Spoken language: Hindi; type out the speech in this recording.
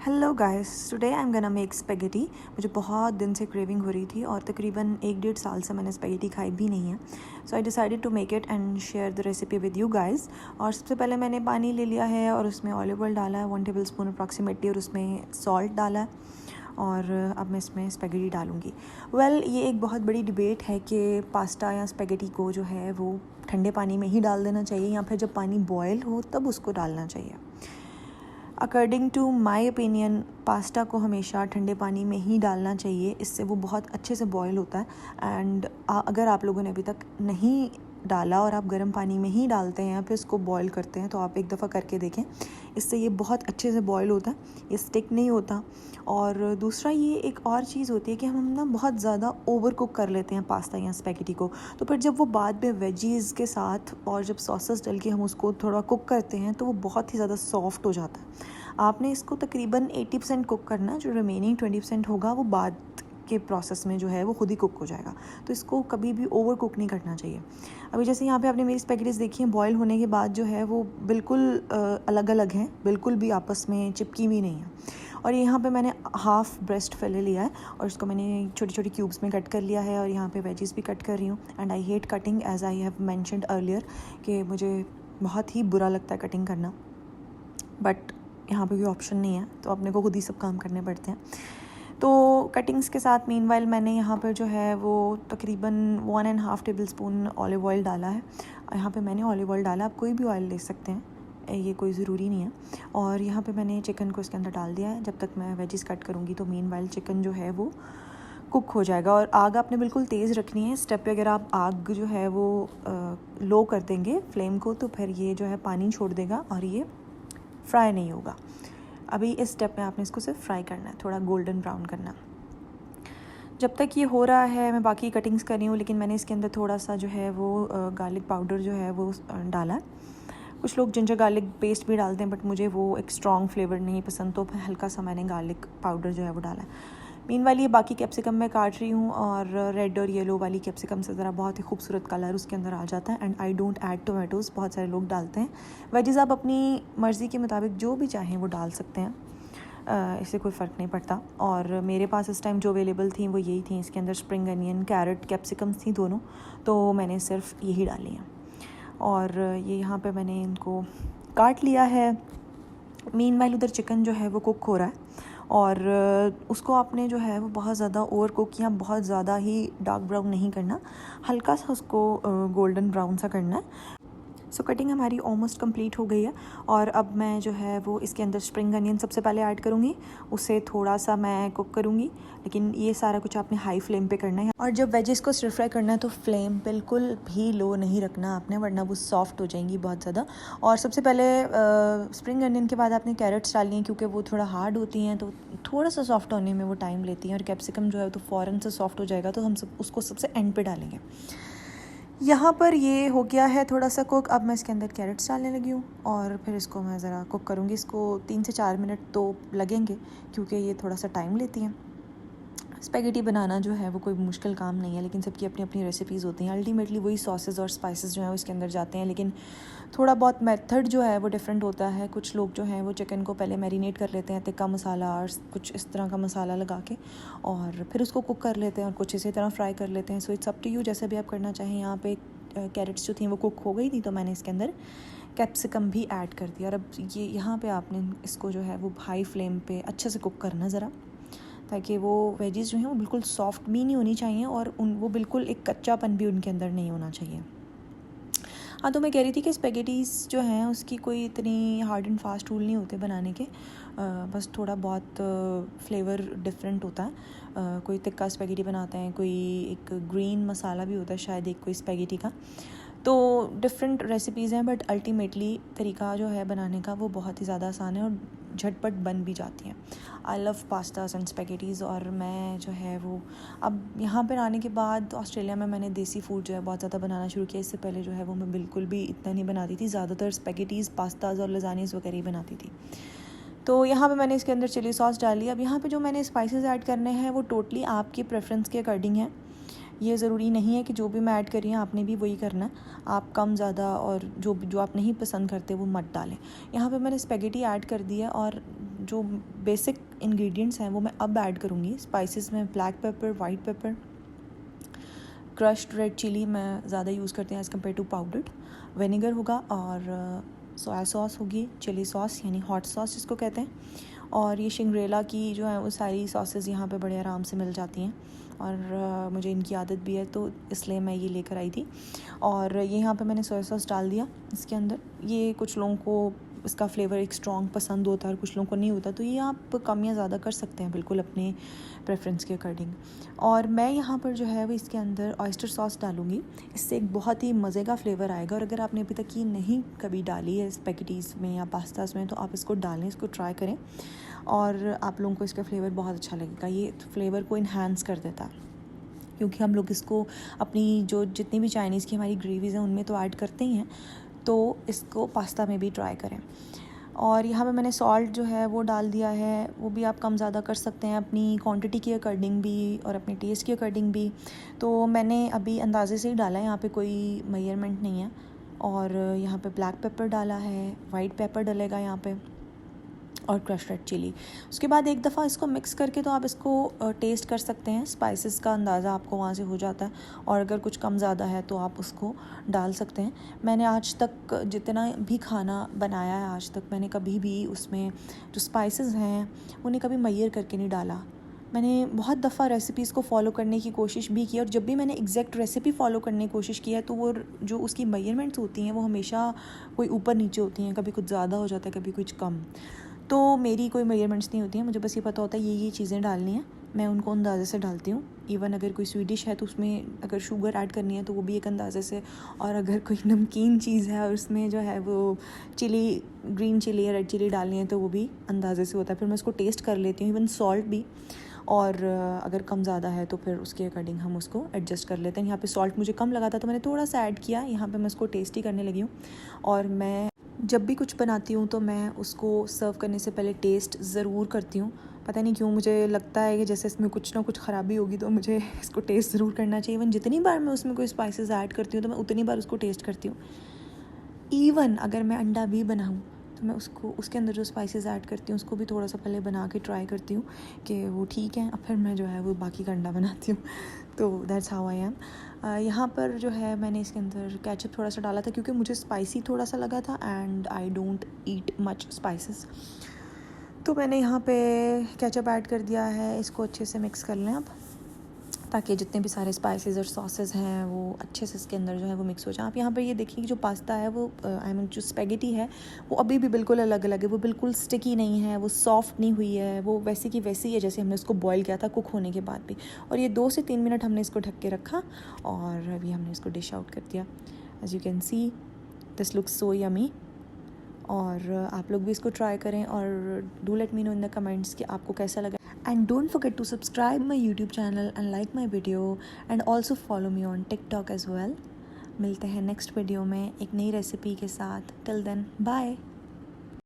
Hello guys, today I am gonna make spaghetti. मुझे बहुत दिन से क्रेविंग हो रही थी और तकरीबन 1-1.5 साल से मैंने स्पेगेटी खाई भी नहीं है। So I decided to make it and share the recipe with you guys. और सबसे पहले मैंने पानी ले लिया है और उसमें ऑलिव ऑयल डाला है 1 टेबल स्पून अप्रॉक्सीमेटली, और उसमें सॉल्ट डाला है। और अब मैं इसमें स्पेगेटी डालूँगी। ये एक बहुत बड़ी डिबेट है कि पास्ता या स्पेगेटी को जो है वो ठंडे पानी में ही डाल देना चाहिए या फिर जब पानी बॉयल हो तब उसको डालना चाहिए। According to my opinion pasta को हमेशा ठंडे पानी में ही डालना चाहिए, इससे वो बहुत अच्छे से बॉयल होता है। एंड अगर आप लोगों ने अभी तक नहीं डाला और आप गर्म पानी में ही डालते हैं या फिर इसको बॉयल करते हैं तो आप एक दफ़ा करके देखें, इससे ये बहुत अच्छे से बॉयल होता है, ये स्टिक नहीं होता। और दूसरा ये एक और चीज़ होती है कि हम ना बहुत ज़्यादा ओवर कुक कर लेते हैं पास्ता या स्पेगेटी को, तो फिर जब वो बाद में वेजीज़ के साथ और जब सॉसेस डल के हम उसको थोड़ा कुक करते हैं तो वो बहुत ही ज़्यादा सॉफ्ट हो जाता है। आपने इसको तकरीबन 80% कुक करना, जो रिमेनिंग 20% होगा वो बाद के प्रोसेस में जो है वो खुद ही कुक हो जाएगा। तो इसको कभी भी ओवर कुक नहीं करना चाहिए। अभी जैसे यहाँ पे आपने मेरी स्पेगेटीज़ देखी हैं, बॉयल होने के बाद जो है वो बिल्कुल अलग अलग हैं, बिल्कुल भी आपस में चिपकी भी नहीं है। और यहाँ पे मैंने हाफ़ ब्रेस्ट फिले लिया है और इसको मैंने छोटी छोटी क्यूब्स में कट कर लिया है और यहाँ पे वेजीज़ भी कट कर रही हूँ। And I hate cutting, as I have mentioned earlier कि मुझे बहुत ही बुरा लगता है कटिंग करना, बट यहाँ पे कोई ऑप्शन नहीं है तो अपने को खुद ही सब काम करने पड़ते हैं। तो कटिंग्स के साथ मीनवाइल मैंने यहाँ पर जो है वो तकरीबन 1.5 टेबल स्पून ऑलिव ऑयल डाला है। यहाँ पे मैंने ऑलिव ऑयल डाला, आप कोई भी ऑयल ले सकते हैं, ये कोई ज़रूरी नहीं है। और यहाँ पे मैंने चिकन को इसके अंदर डाल दिया है। जब तक मैं वेजिस कट करूँगी तो मीनवाइल चिकन जो है वो कुक हो जाएगा। और आग आपने बिल्कुल तेज़ रखनी है। स्टेप पे अगर आप आग जो है वो लो कर देंगे फ्लेम को तो फिर ये जो है पानी छोड़ देगा और ये फ्राई नहीं होगा। अभी इस स्टेप में आपने इसको सिर्फ फ्राई करना है, थोड़ा गोल्डन ब्राउन करना। जब तक ये हो रहा है मैं बाकी कटिंग्स कर रही हूँ, लेकिन मैंने इसके अंदर थोड़ा सा जो है वो गार्लिक पाउडर जो है वो डाला है। कुछ लोग जिंजर गार्लिक पेस्ट भी डालते हैं, बट मुझे वो एक स्ट्रॉन्ग फ्लेवर नहीं पसंद, तो हल्का सा मैंने गार्लिक पाउडर जो है वो डाला है। मीनवाइल ये बाकी कैप्सिकम मैं काट रही हूँ और रेड और येलो वाली कैप्सिकम से ज़रा बहुत ही खूबसूरत कलर उसके अंदर आ जाता है। And I don't add tomatoes, बहुत सारे लोग डालते हैं। वेजिज़ आप अपनी मर्ज़ी के मुताबिक जो भी चाहें वो डाल सकते हैं, इससे कोई फ़र्क नहीं पड़ता। और मेरे पास इस टाइम जो अवेलेबल थी वो यही थी। इसके अंदर स्प्रिंग अनियन, कैरेट, कैप्सिकम्स थी दोनों, तो मैंने सिर्फ यही डाली हैं। और ये यहाँ पे मैंने इनको काट लिया है। मीनवाइल उधर चिकन जो है वो कुक हो रहा है और उसको आपने जो है वो बहुत ज़्यादा ओवर कुक या बहुत ज़्यादा ही डार्क ब्राउन नहीं करना, हल्का सा उसको गोल्डन ब्राउन सा करना है। सो कटिंग हमारी ऑलमोस्ट कंप्लीट हो गई है और अब मैं जो है वो इसके अंदर स्प्रिंग अनियन सबसे पहले ऐड करूँगी, उसे थोड़ा सा मैं कुक करूँगी, लेकिन ये सारा कुछ आपने हाई फ्लेम पे करना है। और जब वेजेस को स्टर फ्राई करना है तो फ्लेम बिल्कुल भी लो नहीं रखना आपने, वरना वो सॉफ्ट हो जाएंगी बहुत ज़्यादा। और सबसे पहले स्प्रिंग अनियन के बाद आपने कैरेट्स डालनी है, क्योंकि वो थोड़ा हार्ड होती हैं तो थोड़ा सा सॉफ्ट होने में वो टाइम लेती हैं। और कैप्सिकम जो है तो फ़ौरन से सॉफ्ट हो जाएगा, तो हम सब उसको सबसे एंड पे डालेंगे। यहाँ पर ये हो गया है थोड़ा सा कुक। अब मैं इसके अंदर कैरेट्स डालने लगी हूँ और फिर इसको मैं ज़रा कुक करूँगी। इसको 3 से 4 मिनट तो लगेंगे, क्योंकि ये थोड़ा सा टाइम लेती हैं। स्पेगेटी बनाना जो है वो कोई मुश्किल काम नहीं है, लेकिन सबकी अपनी अपनी रेसिपीज़ होती हैं। अल्टीमेटली वही सॉसेस और स्पाइसेस जो हैं वो इसके अंदर जाते हैं, लेकिन थोड़ा बहुत मेथड जो है वो डिफरेंट होता है। कुछ लोग जो हैं वो चिकन को पहले मैरिनेट कर लेते हैं तिक्का मसाला और कुछ इस तरह का मसाला लगा के, और फिर उसको कुक कर लेते हैं और कुछ इसी तरह फ्राई कर लेते हैं। So it's up to you, जैसे भी आप करना चाहें। यहाँ पे कैरेट्स जो थी वो कुक हो गई थी, तो मैंने इसके अंदर कैप्सिकम भी ऐड कर दिया। और अब ये यहाँ पे आपने इसको जो है वो हाई फ्लेम पे अच्छे से कुक करना ज़रा, ताकि वो वेजीज़ जो हैं वो बिल्कुल सॉफ्ट भी नहीं होनी चाहिए और वो बिल्कुल एक कच्चापन भी उनके अंदर नहीं होना चाहिए। हाँ, तो मैं कह रही थी कि स्पेगेटीज़ जो हैं उसकी कोई इतनी हार्ड एंड फास्ट रूल नहीं होते बनाने के, बस थोड़ा बहुत फ्लेवर डिफरेंट होता है। कोई तिक्का स्पेगेटी बनाते हैं, कोई एक ग्रीन मसाला भी होता है शायद एक कोई स्पेगेटी का। तो डिफरेंट रेसिपीज़ हैं, बट अल्टीमेटली तरीका जो है बनाने का वो बहुत ही ज़्यादा आसान है और झटपट बन भी जाती हैं। I love pastas and spaghettis. और मैं जो है वो अब यहाँ पर आने के बाद ऑस्ट्रेलिया में मैंने देसी फूड जो है बहुत ज़्यादा बनाना शुरू किया। इससे पहले जो है वो मैं बिल्कुल भी इतना नहीं बनाती थी, ज़्यादातर स्पेगेटीज़, पास्ताज़ और लजानीज़ वगैरह ही बनाती थी। तो यहाँ पे मैंने इसके अंदर चिली सॉस डाली। अब यहाँ पे जो मैंने स्पाइसेस ऐड करने हैं वो टोटली आपकी प्रेफरेंस के अकॉर्डिंग है। ये ज़रूरी नहीं है कि जो भी मैं ऐड करी है आपने भी वही करना है। आप कम ज़्यादा और जो आप नहीं पसंद करते वो मत डालें। यहाँ पे मैंने स्पेगेटी ऐड कर दी है और जो बेसिक इंग्रेडिएंट्स हैं वो मैं अब ऐड करूँगी। स्पाइसेस में black pepper, white pepper, crushed red chilli मैं ज़्यादा यूज़ करते हैं as compared to powdered. Vinegar होगा और सोया सॉस होगी, चिली सॉस यानी हॉट सॉस जिसको कहते हैं, और ये शिंग्रेला की जो है वो सारी सॉसेस यहाँ पे बड़े आराम से मिल जाती हैं और मुझे इनकी आदत भी है तो इसलिए मैं ये लेकर आई थी। और ये यहाँ पे मैंने सोया सॉस डाल दिया इसके अंदर। ये कुछ लोगों को इसका फ्लेवर एक स्ट्रॉन्ग पसंद होता है और कुछ लोगों को नहीं होता, तो ये आप कम या ज़्यादा कर सकते हैं बिल्कुल अपने प्रेफरेंस के अकॉर्डिंग। और मैं यहाँ पर जो है वो इसके अंदर ऑयस्टर सॉस डालूँगी, इससे एक बहुत ही मज़े का फ्लेवर आएगा। और अगर आपने अभी तक ये नहीं कभी डाली है स्पैगेटीज़ में या पास्ताज़ में तो आप इसको डालें, इसको ट्राई करें और आप लोगों को इसका फ्लेवर बहुत अच्छा लगेगा। ये फ्लेवर को इन्हांस कर देता है क्योंकि हम लोग इसको अपनी जो जितनी भी चाइनीज़ की हमारी ग्रेवीज़ हैं उनमें तो ऐड करते ही हैं, तो इसको पास्ता में भी ट्राई करें। और यहाँ पे मैंने सॉल्ट जो है वो डाल दिया है, वो भी आप कम ज़्यादा कर सकते हैं अपनी क्वांटिटी के अकॉर्डिंग भी और अपने टेस्ट के अकॉर्डिंग भी। तो मैंने अभी अंदाज़े से ही डाला है, यहाँ पे कोई मेजरमेंट नहीं है। और यहाँ पे ब्लैक पेपर डाला है, वाइट पेपर डलेगा यहाँ पे और क्रश्ड रेड चिली। उसके बाद एक दफ़ा इसको मिक्स करके तो आप इसको टेस्ट कर सकते हैं, स्पाइसेस का अंदाज़ा आपको वहाँ से हो जाता है और अगर कुछ कम ज़्यादा है तो आप उसको डाल सकते हैं। मैंने आज तक जितना भी खाना बनाया है आज तक मैंने कभी भी उसमें जो स्पाइसेस हैं उन्हें कभी मैयर करके नहीं डाला। मैंने बहुत दफ़ा रेसिपीज़ को फॉलो करने की कोशिश भी की और जब भी मैंने एग्जैक्ट रेसिपी फॉलो करने की कोशिश की है तो वो जो उसकी मेजरमेंट्स होती हैं वो हमेशा कोई ऊपर नीचे होती हैं, कभी कुछ ज़्यादा हो जाता है कभी कुछ कम। तो मेरी कोई मेजरमेंट्स नहीं होती हैं, मुझे बस ये पता होता है ये चीज़ें डालनी हैं, मैं उनको अंदाज़े से डालती हूँ। इवन अगर कोई स्वीट डिश है तो उसमें अगर शुगर ऐड करनी है तो वो भी एक अंदाज़े से, और अगर कोई नमकीन चीज़ है और उसमें जो है वो चिली, ग्रीन चिली या रेड चिली डालनी है तो वो भी अंदाज़े से होता है। फिर मैं उसको टेस्ट कर लेती हूँ, इवन सॉल्ट भी, और अगर कम ज़्यादा है तो फिर उसके अकॉर्डिंग हम उसको एडजस्ट कर लेते हैं। यहाँ पे सॉल्ट मुझे कम लगा था तो मैंने थोड़ा सा ऐड किया, यहाँ पे मैं उसको टेस्टी करने लगी हूँ। और मैं जब भी कुछ बनाती हूँ तो मैं उसको सर्व करने से पहले टेस्ट ज़रूर करती हूँ। पता नहीं क्यों मुझे लगता है कि जैसे इसमें कुछ ना कुछ ख़राबी होगी तो मुझे इसको टेस्ट ज़रूर करना चाहिए। इवन जितनी बार मैं उसमें कोई स्पाइसेस ऐड करती हूँ तो मैं उतनी बार उसको टेस्ट करती हूँ। इवन अगर मैं अंडा भी बनाऊँ तो मैं उसको उसके अंदर जो स्पाइसेस ऐड करती हूँ उसको भी थोड़ा सा पहले बना के ट्राई करती हूँ कि वो ठीक है, अब फिर मैं जो है वो बाकी का अंडा बनाती हूँ। तो दैट्स हाउ आई एम। यहाँ पर जो है मैंने इसके अंदर केचप थोड़ा सा डाला था क्योंकि मुझे स्पाइसी थोड़ा सा लगा था and I don't eat much spices, तो मैंने यहाँ पे केचप ऐड कर दिया है। इसको अच्छे से मिक्स कर लें आप ताकि जितने भी सारे स्पाइसेस और सॉसेस हैं वो अच्छे से इसके अंदर जो है वो मिक्स हो जाए। आप यहाँ पर ये देखिए कि जो पास्ता है वो आई मीन जो स्पेगेटी है वो अभी भी बिल्कुल अलग अलग है, वो बिल्कुल स्टिकी नहीं है, वो सॉफ्ट नहीं हुई है, वो वैसी की वैसी है जैसे हमने उसको बॉईल किया था कुक होने के बाद भी। और ये 2 से 3 मिनट हमने इसको ढक के रखा और अभी हमने इसको डिश आउट कर दिया। As you can see this looks so yummy. और आप लोग भी इसको ट्राई करें और do let me know in the comments कि आपको कैसा लगा। And don't forget to subscribe my YouTube channel and like my video and also follow me on TikTok as well. मिलते हैं नेक्स्ट वीडियो में एक नई रेसिपी के साथ। Till then, bye.